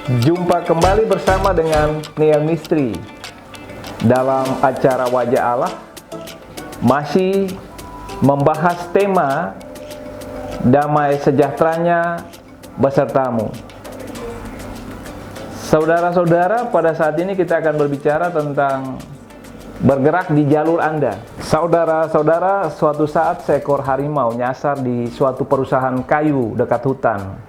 Jumpa kembali bersama dengan Neil Mistry dalam acara Wajah Allah, masih membahas tema damai sejahteranya besertamu. Saudara-saudara, pada saat ini kita akan berbicara tentang bergerak di jalur Anda. Saudara-saudara, suatu saat seekor harimau nyasar di suatu perusahaan kayu dekat hutan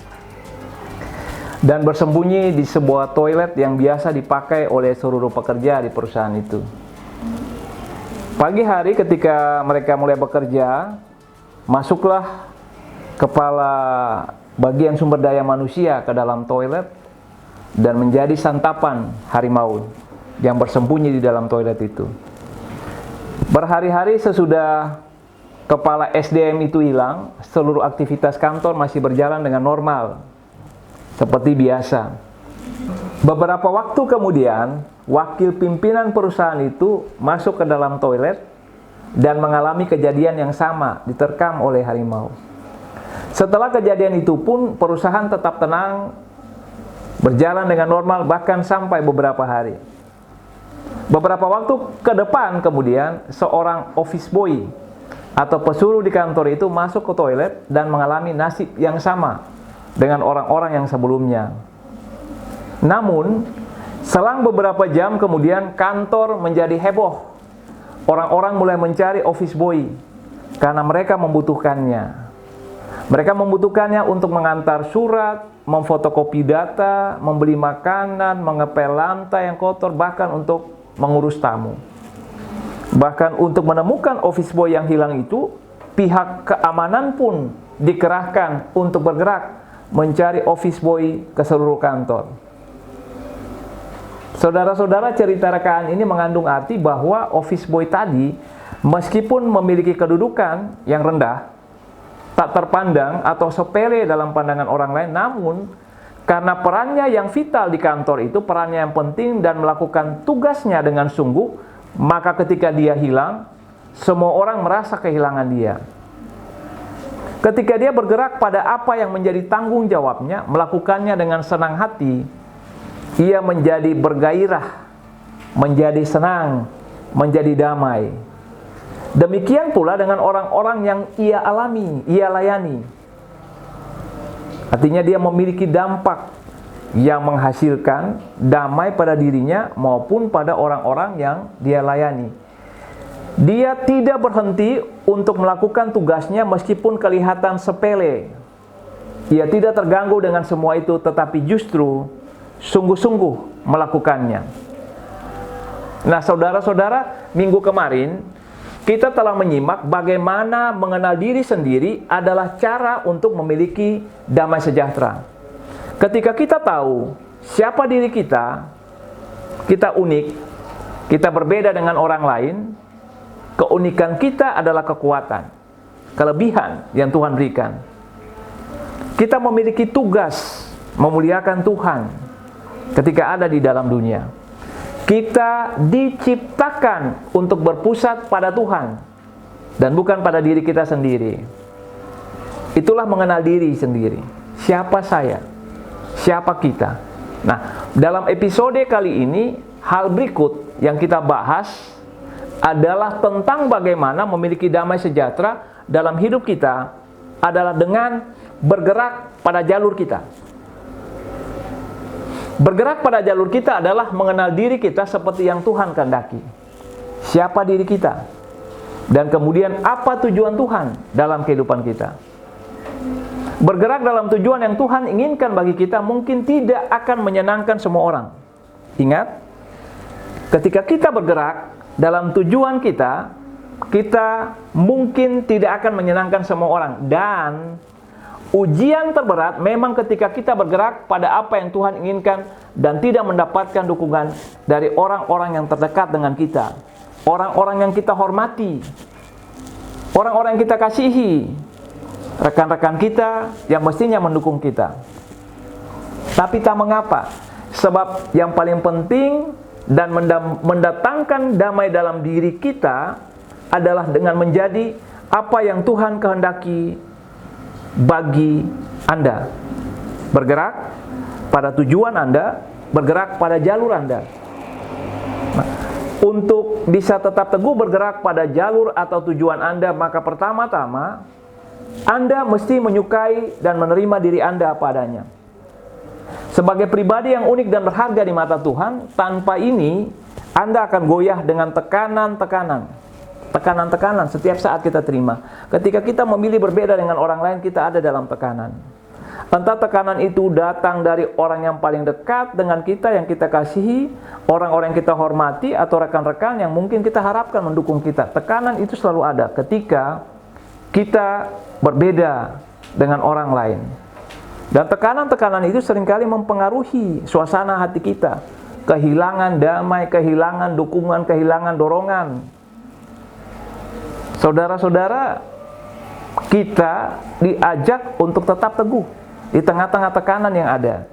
dan bersembunyi di sebuah toilet yang biasa dipakai oleh seluruh pekerja di perusahaan itu. Pagi hari ketika mereka mulai bekerja, masuklah kepala bagian sumber daya manusia ke dalam toilet dan menjadi santapan harimau yang bersembunyi di dalam toilet itu. Berhari-hari sesudah kepala SDM itu hilang, seluruh aktivitas kantor masih berjalan dengan normal seperti biasa. Beberapa waktu kemudian, wakil pimpinan perusahaan itu masuk ke dalam toilet dan mengalami kejadian yang sama, diterkam oleh harimau. Setelah kejadian itu pun, perusahaan tetap tenang, berjalan dengan normal, bahkan sampai beberapa hari. Beberapa waktu ke depan kemudian, seorang office boy atau pesuruh di kantor itu masuk ke toilet dan mengalami nasib yang sama dengan orang-orang yang sebelumnya. Namun, selang beberapa jam kemudian kantor menjadi heboh. Orang-orang mulai mencari office boy karena mereka membutuhkannya. Mereka membutuhkannya untuk mengantar surat, memfotokopi data, membeli makanan, mengepel lantai yang kotor, bahkan untuk mengurus tamu. Bahkan untuk menemukan office boy yang hilang itu, pihak keamanan pun dikerahkan untuk bergerak mencari office boy ke seluruh kantor. Saudara-saudara, cerita rekaan ini mengandung arti bahwa office boy tadi, meskipun memiliki kedudukan yang rendah, tak terpandang atau sepele dalam pandangan orang lain, namun karena perannya yang vital di kantor itu, perannya yang penting dan melakukan tugasnya dengan sungguh, maka ketika dia hilang, semua orang merasa kehilangan dia. Ketika dia bergerak pada apa yang menjadi tanggung jawabnya, melakukannya dengan senang hati, ia menjadi bergairah, menjadi senang, menjadi damai. Demikian pula dengan orang-orang yang ia alami, ia layani. Artinya dia memiliki dampak yang menghasilkan damai pada dirinya maupun pada orang-orang yang dia layani. Dia tidak berhenti untuk melakukan tugasnya meskipun kelihatan sepele. Ia tidak terganggu dengan semua itu, tetapi justru sungguh-sungguh melakukannya. Nah, saudara-saudara, minggu kemarin kita telah menyimak bagaimana mengenal diri sendiri adalah cara untuk memiliki damai sejahtera. Ketika kita tahu siapa diri kita, kita unik, kita berbeda dengan orang lain. Keunikan kita adalah kekuatan, kelebihan yang Tuhan berikan. Kita memiliki tugas memuliakan Tuhan ketika ada di dalam dunia. Kita diciptakan untuk berpusat pada Tuhan dan bukan pada diri kita sendiri. Itulah mengenal diri sendiri. Siapa saya? Siapa kita? Nah, dalam episode kali ini, hal berikut yang kita bahas adalah tentang bagaimana memiliki damai sejahtera dalam hidup kita adalah dengan bergerak pada jalur kita. Bergerak pada jalur kita adalah mengenal diri kita seperti yang Tuhan kehendaki. Siapa diri kita? Dan kemudian apa tujuan Tuhan dalam kehidupan kita? Bergerak dalam tujuan yang Tuhan inginkan bagi kita mungkin tidak akan menyenangkan semua orang. Ingat, ketika kita bergerak dalam tujuan kita, kita mungkin tidak akan menyenangkan semua orang. Dan ujian terberat memang ketika kita bergerak pada apa yang Tuhan inginkan dan tidak mendapatkan dukungan dari orang-orang yang terdekat dengan kita, orang-orang yang kita hormati, orang-orang yang kita kasihi, rekan-rekan kita yang mestinya mendukung kita. Tapi tak mengapa, sebab yang paling penting dan mendatangkan damai dalam diri kita adalah dengan menjadi apa yang Tuhan kehendaki bagi Anda. bergerak pada tujuan Anda, bergerak pada jalur Anda. Nah, untuk bisa tetap teguh bergerak pada jalur atau tujuan Anda, maka pertama-tama Anda mesti menyukai dan menerima diri Anda apa adanya. Sebagai pribadi yang unik dan berharga di mata Tuhan, tanpa ini Anda akan goyah dengan tekanan-tekanan setiap saat kita terima. Ketika kita memilih berbeda dengan orang lain, kita ada dalam tekanan. Entah tekanan itu datang dari orang yang paling dekat dengan kita, yang kita kasihi, orang-orang yang kita hormati, atau rekan-rekan yang mungkin kita harapkan mendukung kita. Tekanan itu selalu ada ketika kita berbeda dengan orang lain. Dan tekanan-tekanan itu seringkali mempengaruhi suasana hati kita. Kehilangan damai, kehilangan dukungan, kehilangan dorongan. Saudara-saudara, kita diajak untuk tetap teguh di tengah-tengah tekanan yang ada.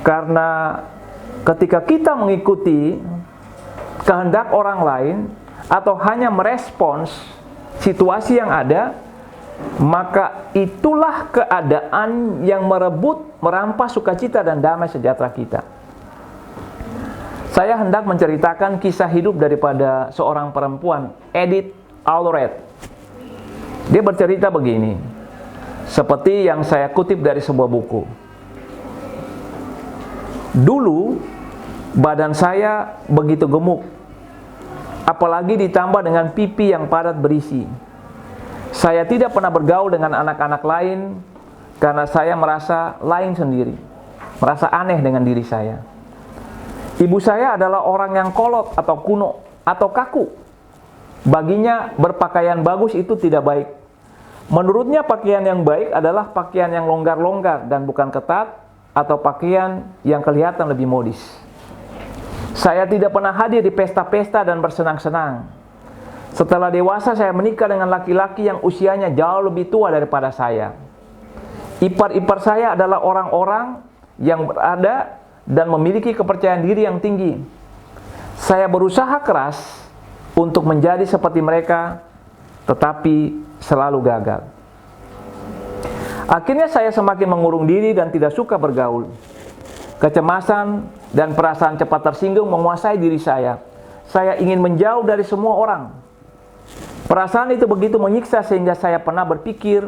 Karena ketika kita mengikuti kehendak orang lain atau hanya merespons situasi yang ada, maka itulah keadaan yang merampas sukacita dan damai sejahtera kita. Saya hendak menceritakan kisah hidup daripada seorang perempuan, Edith Allred. Dia bercerita begini, seperti yang saya kutip dari sebuah buku. Dulu, badan saya begitu gemuk, apalagi ditambah dengan pipi yang padat berisi. Saya tidak pernah bergaul dengan anak-anak lain karena saya merasa lain sendiri, merasa aneh dengan diri saya. Ibu saya adalah orang yang kolot atau kuno atau kaku. Baginya berpakaian bagus itu tidak baik. Menurutnya pakaian yang baik adalah pakaian yang longgar-longgar dan bukan ketat, atau pakaian yang kelihatan lebih modis. Saya tidak pernah hadir di pesta-pesta dan bersenang-senang. Setelah dewasa saya menikah dengan laki-laki yang usianya jauh lebih tua daripada saya. Ipar-ipar saya adalah orang-orang yang berada dan memiliki kepercayaan diri yang tinggi. Saya berusaha keras untuk menjadi seperti mereka, tetapi selalu gagal. Akhirnya saya semakin mengurung diri dan tidak suka bergaul. Kecemasan dan perasaan cepat tersinggung menguasai diri saya. Saya ingin menjauh dari semua orang. Perasaan itu begitu menyiksa sehingga saya pernah berpikir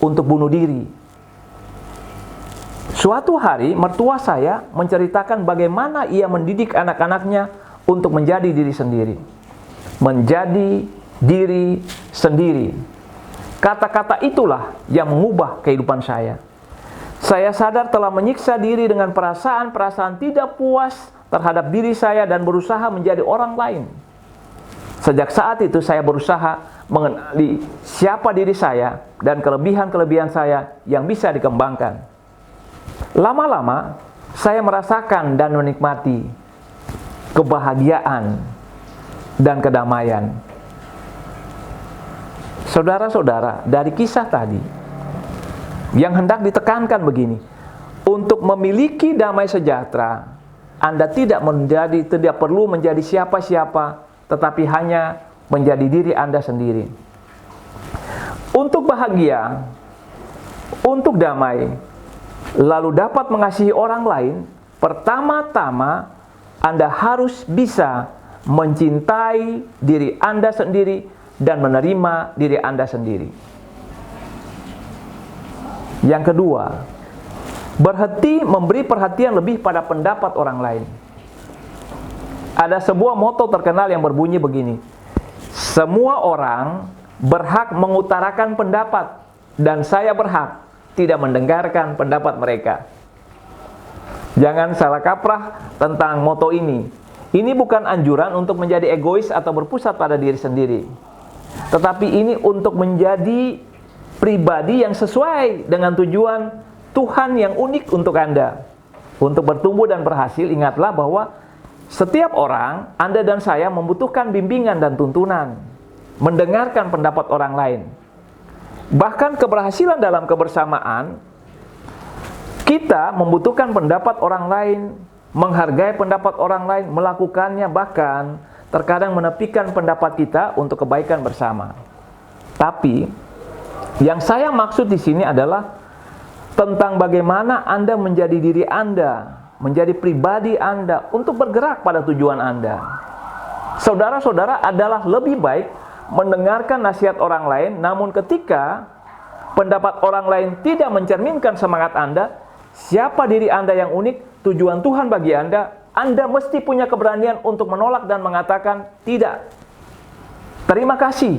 untuk bunuh diri. Suatu hari mertua saya menceritakan bagaimana ia mendidik anak-anaknya untuk menjadi diri sendiri. Menjadi diri sendiri. Kata-kata itulah yang mengubah kehidupan saya. Saya sadar telah menyiksa diri dengan perasaan-perasaan tidak puas terhadap diri saya dan berusaha menjadi orang lain. Sejak saat itu saya berusaha mengenali siapa diri saya dan kelebihan-kelebihan saya yang bisa dikembangkan. Lama-lama saya merasakan dan menikmati kebahagiaan dan kedamaian. Saudara-saudara, dari kisah tadi yang hendak ditekankan begini, untuk memiliki damai sejahtera, Anda tidak perlu menjadi siapa-siapa, tetapi hanya menjadi diri Anda sendiri. Untuk bahagia, untuk damai, lalu dapat mengasihi orang lain, pertama-tama Anda harus bisa mencintai diri Anda sendiri dan menerima diri Anda sendiri. Yang kedua, berhenti memberi perhatian lebih pada pendapat orang lain. Ada sebuah moto terkenal yang berbunyi begini: semua orang berhak mengutarakan pendapat dan saya berhak tidak mendengarkan pendapat mereka. Jangan salah kaprah tentang moto ini. Ini bukan anjuran untuk menjadi egois atau berpusat pada diri sendiri, tetapi ini untuk menjadi pribadi yang sesuai dengan tujuan Tuhan yang unik untuk Anda. Untuk bertumbuh dan berhasil, ingatlah bahwa setiap orang, Anda dan saya, membutuhkan bimbingan dan tuntunan, mendengarkan pendapat orang lain. Bahkan keberhasilan dalam kebersamaan, kita membutuhkan pendapat orang lain, menghargai pendapat orang lain, melakukannya, bahkan terkadang menepikan pendapat kita untuk kebaikan bersama. Tapi yang saya maksud di sini adalah tentang bagaimana Anda menjadi diri Anda, menjadi pribadi Anda untuk bergerak pada tujuan Anda. Saudara-saudara adalah lebih baik mendengarkan nasihat orang lain, namun ketika pendapat orang lain tidak mencerminkan semangat Anda, siapa diri Anda yang unik, tujuan Tuhan bagi Anda mesti punya keberanian untuk menolak dan mengatakan tidak. Terima kasih.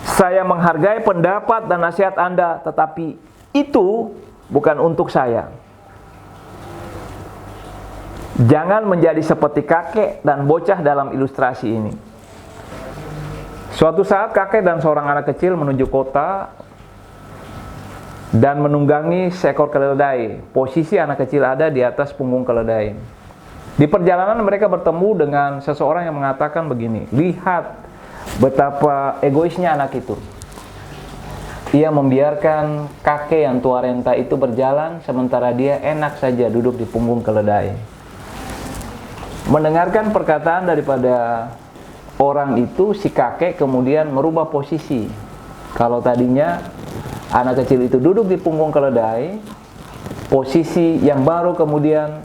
Saya menghargai pendapat dan nasihat Anda, tetapi itu bukan untuk saya. Jangan menjadi seperti kakek dan bocah dalam ilustrasi ini. Suatu saat kakek dan seorang anak kecil menuju kota dan menunggangi seekor keledai. Posisi anak kecil ada di atas punggung keledai. Di perjalanan mereka bertemu dengan seseorang yang mengatakan begini, lihat betapa egoisnya anak itu. Ia membiarkan kakek yang tua renta itu berjalan, sementara dia enak saja duduk di punggung keledai. Mendengarkan perkataan daripada orang itu, si kakek kemudian merubah posisi. Kalau tadinya anak kecil itu duduk di punggung keledai, posisi yang baru kemudian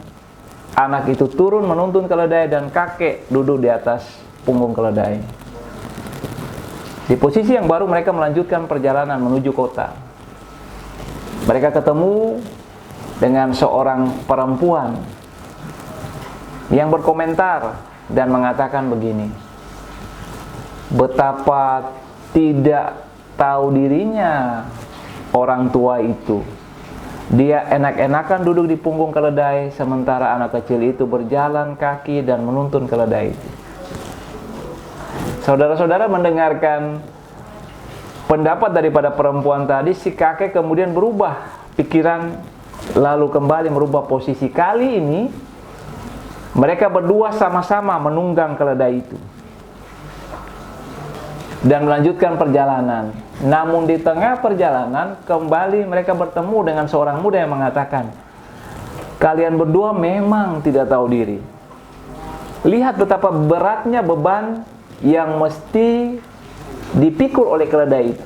anak itu turun menuntun keledai dan kakek duduk di atas punggung keledai. Di posisi yang baru mereka melanjutkan perjalanan menuju kota. Mereka ketemu dengan seorang perempuan yang berkomentar dan mengatakan begini, betapa tidak tahu dirinya orang tua itu. Dia enak-enakan duduk di punggung keledai, sementara anak kecil itu berjalan kaki dan menuntun keledai itu. Saudara-saudara mendengarkan pendapat daripada perempuan tadi, si kakek kemudian berubah pikiran, lalu kembali merubah posisi. Kali ini mereka berdua sama-sama menunggang keledai itu dan melanjutkan perjalanan. Namun di tengah perjalanan kembali mereka bertemu dengan seorang muda yang mengatakan, kalian berdua memang tidak tahu diri. Lihat betapa beratnya beban yang mesti dipikul oleh keledai itu.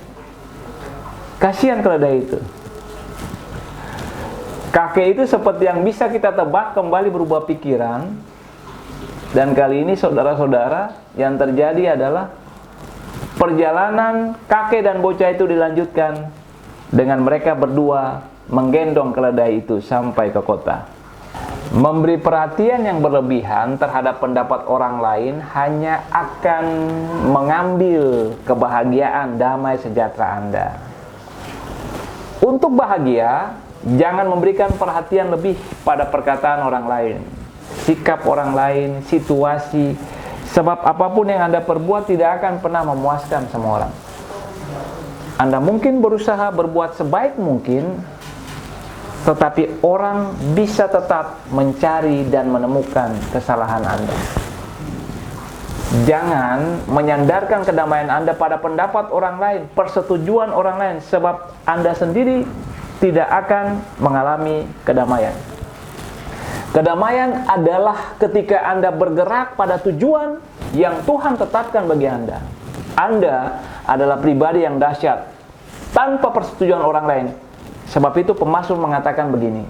Kasihan keledai itu. Kakek itu seperti yang bisa kita tebak kembali berubah pikiran. Dan kali ini saudara-saudara, yang terjadi adalah perjalanan kakek dan bocah itu dilanjutkan dengan mereka berdua menggendong keledai itu sampai ke kota. Memberi perhatian yang berlebihan terhadap pendapat orang lain hanya akan mengambil kebahagiaan, damai sejahtera Anda. Untuk bahagia, jangan memberikan perhatian lebih pada perkataan orang lain, sikap orang lain, situasi. Sebab apapun yang Anda perbuat tidak akan pernah memuaskan semua orang. Anda mungkin berusaha berbuat sebaik mungkin, tetapi orang bisa tetap mencari dan menemukan kesalahan Anda. Jangan menyandarkan kedamaian Anda pada pendapat orang lain, persetujuan orang lain, sebab Anda sendiri tidak akan mengalami kedamaian. Kedamaian adalah ketika Anda bergerak pada tujuan yang Tuhan tetapkan bagi Anda. Anda adalah pribadi yang dahsyat tanpa persetujuan orang lain. Sebab itu pemazmur mengatakan begini,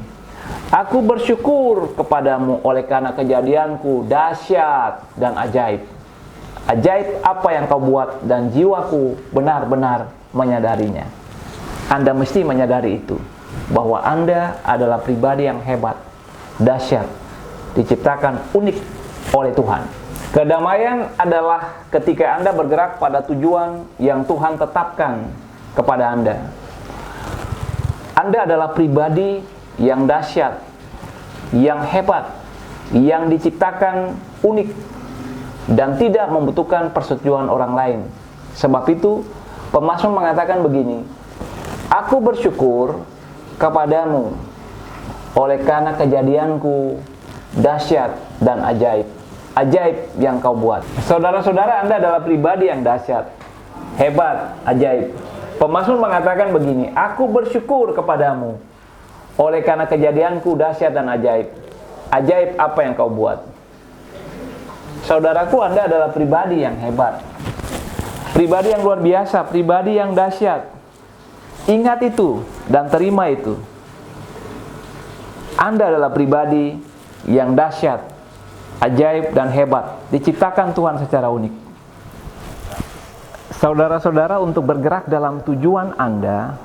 aku bersyukur kepadamu oleh karena kejadianku dahsyat dan ajaib. Ajaib apa yang kau buat dan jiwaku benar-benar menyadarinya. Anda mesti menyadari itu, bahwa Anda adalah pribadi yang hebat, dahsyat, diciptakan unik oleh Tuhan. Kedamaian adalah ketika Anda bergerak pada tujuan yang Tuhan tetapkan kepada Anda. Anda adalah pribadi yang dahsyat, yang hebat, yang diciptakan unik dan tidak membutuhkan persetujuan orang lain. Sebab itu pemazmur mengatakan begini, aku bersyukur kepadamu oleh karena kejadianku dahsyat dan ajaib. Ajaib yang kau buat. Saudara-saudara, Anda adalah pribadi yang dahsyat, hebat, ajaib. Pemazmur mengatakan begini, aku bersyukur kepadamu oleh karena kejadianku dahsyat dan ajaib. Ajaib apa yang kau buat. Saudaraku, Anda adalah pribadi yang hebat, pribadi yang luar biasa, pribadi yang dahsyat. Ingat itu dan terima itu. Anda adalah pribadi yang dahsyat, ajaib dan hebat, diciptakan Tuhan secara unik. Saudara-saudara, untuk bergerak dalam tujuan Anda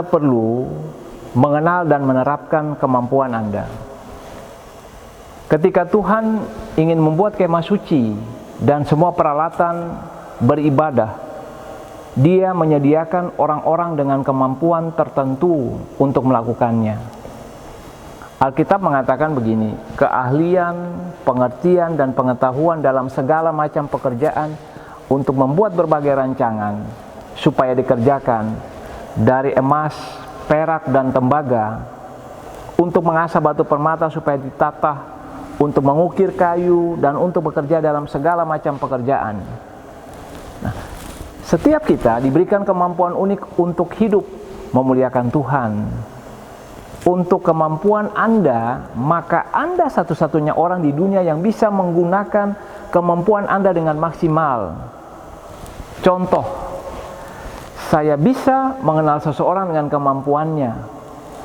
perlu mengenal dan menerapkan kemampuan Anda. Ketika Tuhan ingin membuat kemah suci dan semua peralatan beribadah, Dia menyediakan orang-orang dengan kemampuan tertentu untuk melakukannya. Alkitab mengatakan begini, keahlian, pengertian, dan pengetahuan dalam segala macam pekerjaan untuk membuat berbagai rancangan supaya dikerjakan dari emas, perak, dan tembaga, untuk mengasah batu permata supaya ditata, untuk mengukir kayu, dan untuk bekerja dalam segala macam pekerjaan. Nah, setiap kita diberikan kemampuan unik untuk hidup memuliakan Tuhan. Untuk kemampuan Anda, maka Anda satu-satunya orang di dunia yang bisa menggunakan kemampuan Anda dengan maksimal. Contoh, saya bisa mengenal seseorang dengan kemampuannya,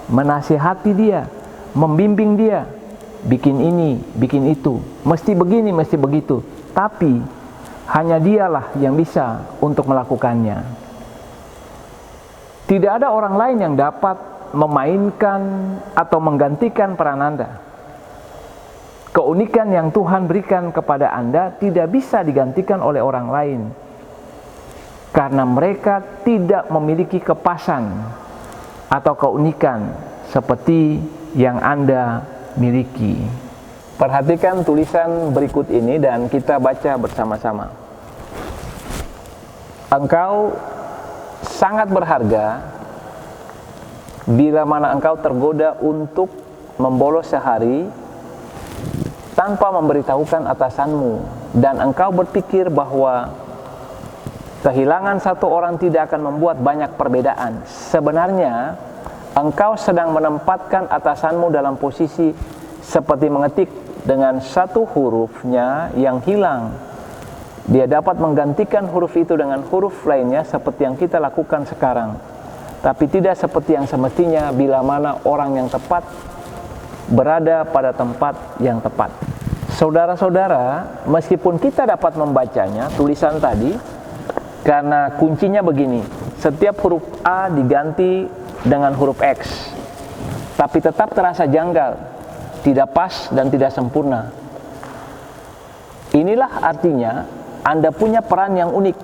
menasihati dia, membimbing dia, bikin ini, bikin itu, mesti begini, mesti begitu. Tapi hanya dialah yang bisa untuk melakukannya. Tidak ada orang lain yang dapat memainkan atau menggantikan peran Anda. Keunikan yang Tuhan berikan kepada Anda tidak bisa digantikan oleh orang lain, karena mereka tidak memiliki kepasan atau keunikan seperti yang Anda miliki. Perhatikan tulisan berikut ini dan kita baca bersama-sama. Engkau sangat berharga bila mana engkau tergoda untuk membolos sehari tanpa memberitahukan atasanmu, dan engkau berpikir bahwa kehilangan satu orang tidak akan membuat banyak perbedaan. Sebenarnya engkau sedang menempatkan atasanmu dalam posisi seperti mengetik dengan satu hurufnya yang hilang. Dia dapat menggantikan huruf itu dengan huruf lainnya seperti yang kita lakukan sekarang, tapi tidak seperti yang semestinya bila mana orang yang tepat berada pada tempat yang tepat. Saudara-saudara, meskipun kita dapat membacanya, tulisan tadi, karena kuncinya begini, setiap huruf A diganti dengan huruf X, tapi tetap terasa janggal, tidak pas dan tidak sempurna. Inilah artinya Anda punya peran yang unik,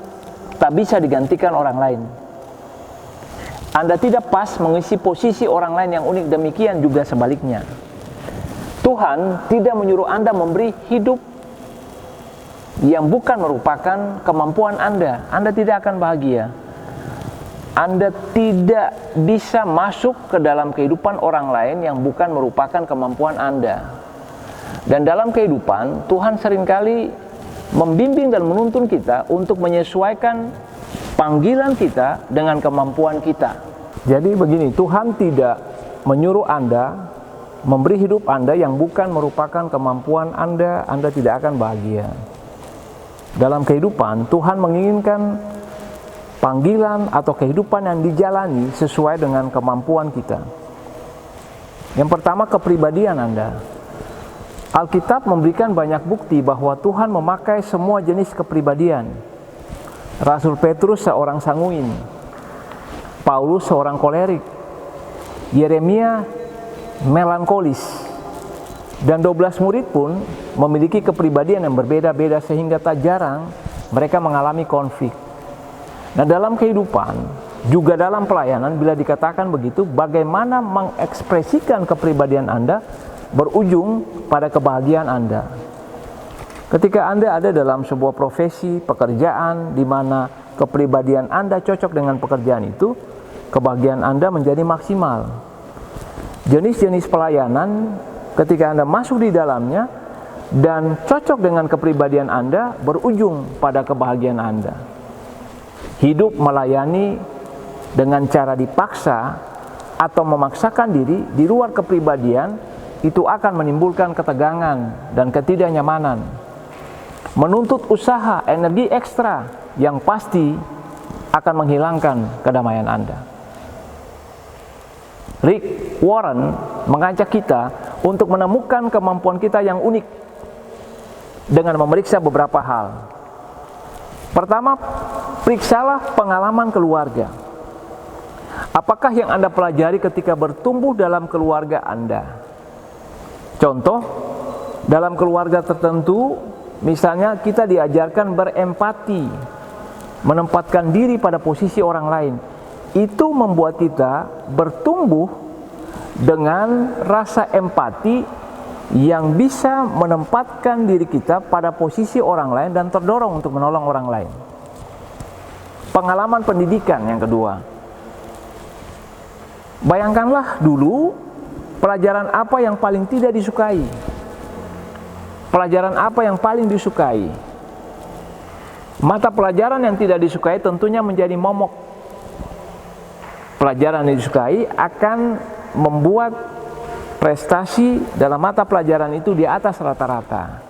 tak bisa digantikan orang lain. Anda tidak pas mengisi posisi orang lain yang unik, demikian juga sebaliknya. Tuhan tidak menyuruh Anda memberi hidup yang bukan merupakan kemampuan Anda. Anda tidak akan bahagia. Anda tidak bisa masuk ke dalam kehidupan orang lain yang bukan merupakan kemampuan Anda. Dan dalam kehidupan, Tuhan seringkali membimbing dan menuntun kita untuk menyesuaikan panggilan kita dengan kemampuan kita. Jadi begini, Tuhan tidak menyuruh Anda memberi hidup Anda yang bukan merupakan kemampuan Anda. Anda tidak akan bahagia. Dalam kehidupan, Tuhan menginginkan panggilan atau kehidupan yang dijalani sesuai dengan kemampuan kita. Yang pertama, kepribadian Anda. Alkitab memberikan banyak bukti bahwa Tuhan memakai semua jenis kepribadian. Rasul Petrus seorang sanguin, Paulus seorang kolerik, Yeremia melankolis, dan 12 murid pun memiliki kepribadian yang berbeda-beda sehingga tak jarang mereka mengalami konflik. Nah, dalam kehidupan, juga dalam pelayanan, bila dikatakan begitu, bagaimana mengekspresikan kepribadian Anda berujung pada kebahagiaan Anda. Ketika Anda ada dalam sebuah profesi, pekerjaan di mana kepribadian Anda cocok dengan pekerjaan itu, kebahagiaan Anda menjadi maksimal. Jenis-jenis pelayanan ketika Anda masuk di dalamnya dan cocok dengan kepribadian Anda berujung pada kebahagiaan Anda. Hidup melayani dengan cara dipaksa atau memaksakan diri di luar kepribadian itu akan menimbulkan ketegangan dan ketidaknyamanan. Menuntut usaha, energi ekstra yang pasti akan menghilangkan kedamaian Anda. Rick Warren mengajak kita untuk menemukan kemampuan kita yang unik dengan memeriksa beberapa hal. Pertama, periksalah pengalaman keluarga. Apakah yang Anda pelajari ketika bertumbuh dalam keluarga Anda? Contoh, dalam keluarga tertentu, misalnya kita diajarkan berempati, menempatkan diri pada posisi orang lain. Itu membuat kita bertumbuh dengan rasa empati yang bisa menempatkan diri kita pada posisi orang lain dan terdorong untuk menolong orang lain. Pengalaman pendidikan yang kedua. Bayangkanlah dulu pelajaran apa yang paling tidak disukai. Pelajaran apa yang paling disukai? Mata pelajaran yang tidak disukai tentunya menjadi momok. Pelajaran yang disukai akan membuat prestasi dalam mata pelajaran itu di atas rata-rata.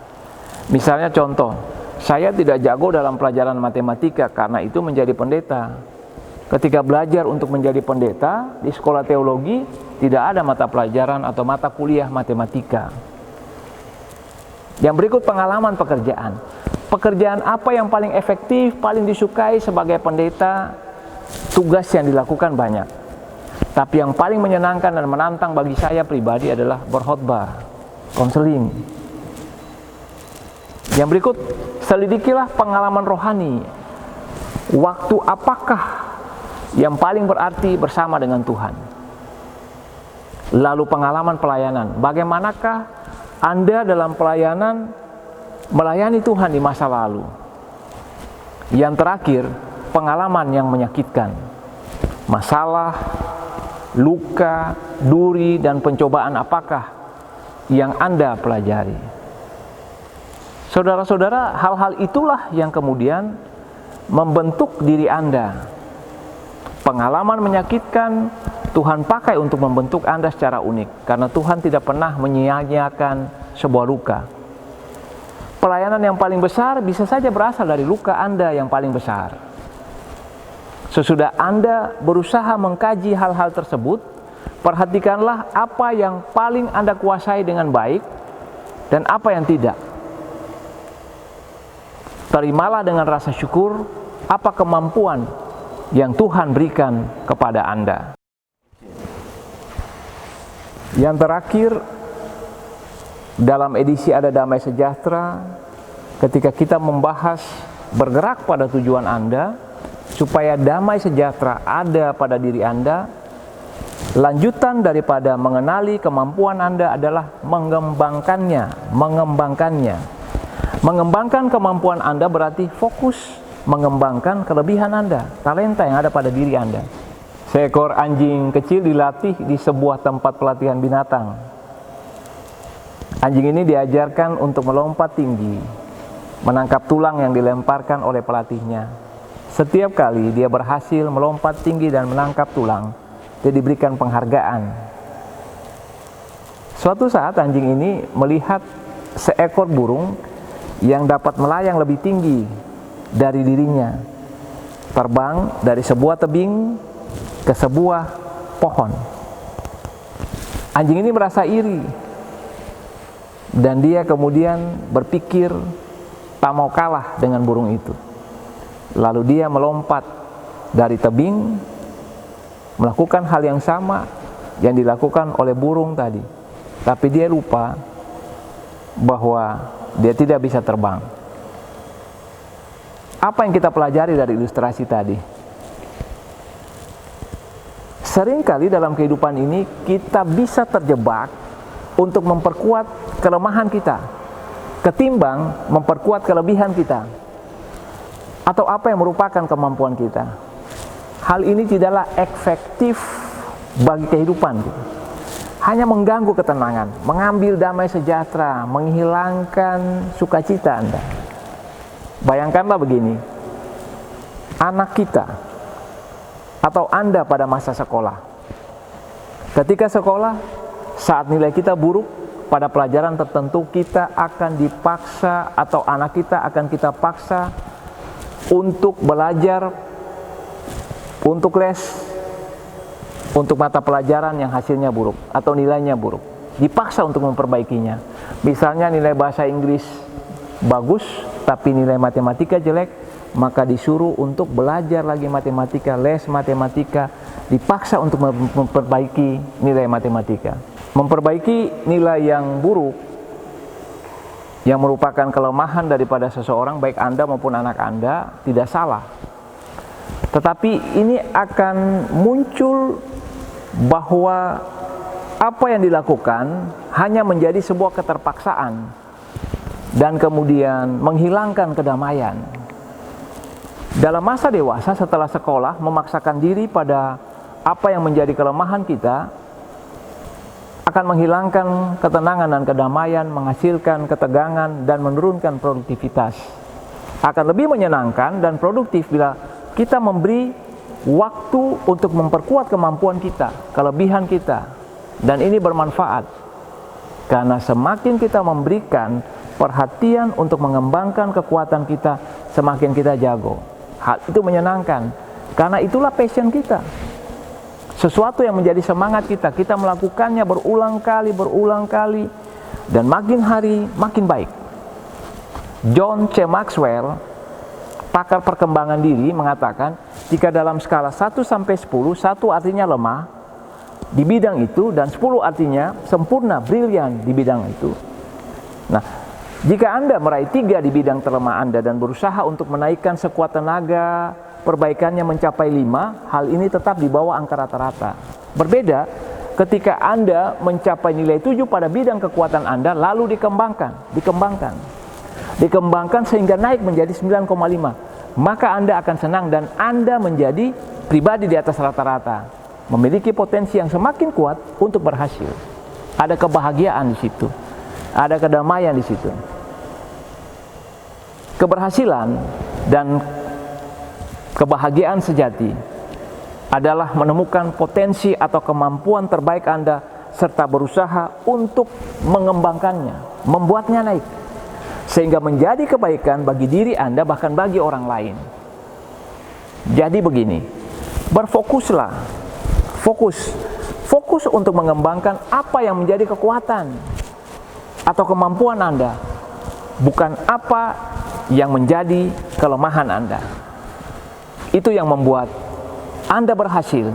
Misalnya contoh, saya tidak jago dalam pelajaran matematika karena itu menjadi pendeta. Ketika belajar untuk menjadi pendeta di sekolah teologi, tidak ada mata pelajaran atau mata kuliah matematika. Yang berikut pengalaman pekerjaan. Pekerjaan apa yang paling efektif, paling disukai sebagai pendeta? Tugas yang dilakukan banyak. Tapi yang paling menyenangkan dan menantang bagi saya pribadi adalah berkhotbah, konseling. Yang berikut, selidikilah pengalaman rohani. Waktu apakah yang paling berarti bersama dengan Tuhan? Lalu pengalaman pelayanan. Bagaimanakah Anda dalam pelayanan melayani Tuhan di masa lalu? Yang terakhir, pengalaman yang menyakitkan. Masalah, luka, duri, dan pencobaan apakah yang Anda pelajari? Saudara-saudara, hal-hal itulah yang kemudian membentuk diri Anda. Pengalaman menyakitkan Tuhan pakai untuk membentuk Anda secara unik, karena Tuhan tidak pernah menyia-nyiakan sebuah luka. Pelayanan yang paling besar bisa saja berasal dari luka Anda yang paling besar. Sesudah Anda berusaha mengkaji hal-hal tersebut, perhatikanlah apa yang paling Anda kuasai dengan baik dan apa yang tidak. Terimalah dengan rasa syukur apa kemampuan yang Tuhan berikan kepada Anda. Yang terakhir, dalam edisi Ada Damai Sejahtera, ketika kita membahas bergerak pada tujuan Anda, supaya damai sejahtera ada pada diri Anda, lanjutan daripada mengenali kemampuan Anda adalah mengembangkannya. Mengembangkan kemampuan Anda berarti fokus mengembangkan kelebihan Anda, talenta yang ada pada diri Anda. Seekor anjing kecil dilatih di sebuah tempat pelatihan binatang. Anjing ini diajarkan untuk melompat tinggi, menangkap tulang yang dilemparkan oleh pelatihnya. Setiap kali dia berhasil melompat tinggi dan menangkap tulang, dia diberikan penghargaan. Suatu saat anjing ini melihat seekor burung yang dapat melayang lebih tinggi dari dirinya, terbang dari sebuah tebing ke sebuah pohon. Anjing ini merasa iri dan dia kemudian berpikir tak mau kalah dengan burung itu. Lalu dia melompat dari tebing, melakukan hal yang sama yang dilakukan oleh burung tadi. Tapi dia lupa bahwa dia tidak bisa terbang. Apa yang kita pelajari dari ilustrasi tadi? Seringkali dalam kehidupan ini kita bisa terjebak untuk memperkuat kelemahan kita ketimbang memperkuat kelebihan kita, atau apa yang merupakan kemampuan kita. Hal ini tidaklah efektif bagi kehidupan kita. Hanya mengganggu ketenangan, mengambil damai sejahtera, menghilangkan sukacita Anda. Bayangkanlah begini, anak kita atau Anda pada masa sekolah. Ketika sekolah, saat nilai kita buruk pada pelajaran tertentu, kita akan dipaksa atau anak kita akan kita paksa untuk belajar, untuk les, untuk mata pelajaran yang hasilnya buruk atau nilainya buruk, dipaksa untuk memperbaikinya. Misalnya nilai bahasa Inggris bagus tapi nilai matematika jelek, maka disuruh untuk belajar lagi matematika, les matematika, dipaksa untuk memperbaiki nilai matematika. Memperbaiki nilai yang buruk yang merupakan kelemahan daripada seseorang, baik Anda maupun anak Anda, tidak salah. Tetapi ini akan muncul bahwa apa yang dilakukan hanya menjadi sebuah keterpaksaan dan kemudian menghilangkan kedamaian. Dalam masa dewasa setelah sekolah, memaksakan diri pada apa yang menjadi kelemahan kita akan menghilangkan ketenangan dan kedamaian, menghasilkan ketegangan dan menurunkan produktivitas. Akan lebih menyenangkan dan produktif bila kita memberi waktu untuk memperkuat kemampuan kita, kelebihan kita, dan ini bermanfaat karena semakin kita memberikan perhatian untuk mengembangkan kekuatan kita, semakin kita jago. Hal itu menyenangkan karena itulah passion kita, sesuatu yang menjadi semangat kita. Kita melakukannya berulang kali dan makin hari makin baik. John C. Maxwell, pakar perkembangan diri, mengatakan jika dalam skala 1 sampai 10, 1 artinya lemah di bidang itu dan 10 artinya sempurna, brilian di bidang itu. Nah, jika Anda meraih 3 di bidang terlemah Anda dan berusaha untuk menaikkan sekuat tenaga, perbaikannya mencapai 5, hal ini tetap di bawah angka rata-rata. Berbeda ketika Anda mencapai nilai 7 pada bidang kekuatan Anda, lalu dikembangkan sehingga naik menjadi 9,5. Maka Anda akan senang dan Anda menjadi pribadi di atas rata-rata, memiliki potensi yang semakin kuat untuk berhasil. Ada kebahagiaan di situ, ada kedamaian di situ. Keberhasilan dan kebahagiaan sejati adalah menemukan potensi atau kemampuan terbaik Anda serta berusaha untuk mengembangkannya, membuatnya naik sehingga menjadi kebaikan bagi diri Anda bahkan bagi orang lain. Jadi begini, berfokuslah, fokus untuk mengembangkan apa yang menjadi kekuatan atau kemampuan Anda, bukan apa yang menjadi kelemahan Anda. Itu yang membuat Anda berhasil,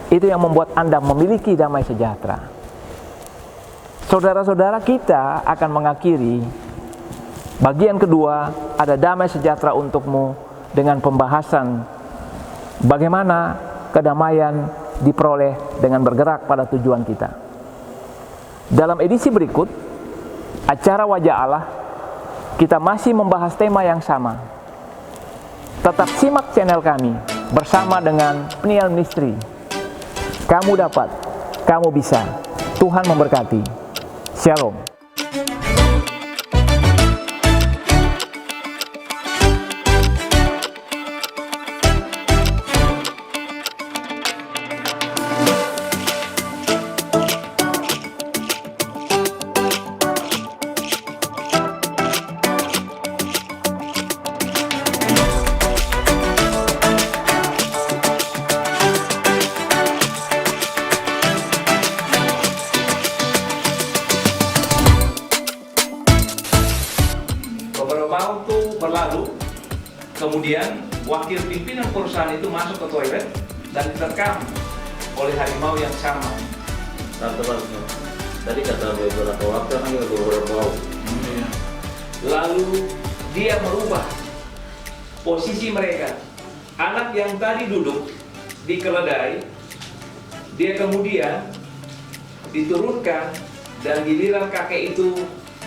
itu yang membuat Anda memiliki damai sejahtera. Saudara-saudara, kita akan mengakhiri bagian kedua, ada damai sejahtera untukmu, dengan pembahasan bagaimana kedamaian diperoleh dengan bergerak pada tujuan kita. Dalam edisi berikut, acara Wajah Allah, kita masih membahas tema yang sama. Tetap simak channel kami bersama dengan Peniel Ministry. Kamu dapat, kamu bisa. Tuhan memberkati. Shalom. Waktu berlalu, kemudian wakil pimpinan perusahaan itu masuk ke toilet dan diterkam oleh harimau yang sama. Tadi kata beberapa waktu kan beberapa waktu. Lalu dia merubah posisi mereka. Anak yang tadi duduk di keledai, dia kemudian diturunkan dan giliran kakek itu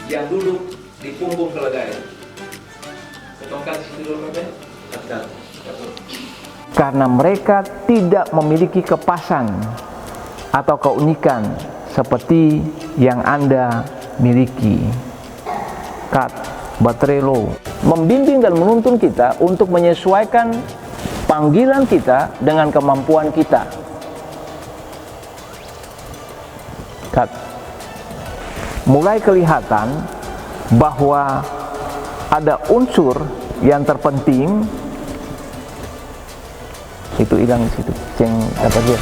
yang duduk di punggung keledai. Karena mereka tidak memiliki kepasan atau keunikan seperti yang Anda miliki. Kat Batrelo membimbing dan menuntun kita untuk menyesuaikan panggilan kita dengan kemampuan kita. Kat mulai kelihatan bahwa ada unsur yang terpenting itu hilang di situ, ceng kata dia.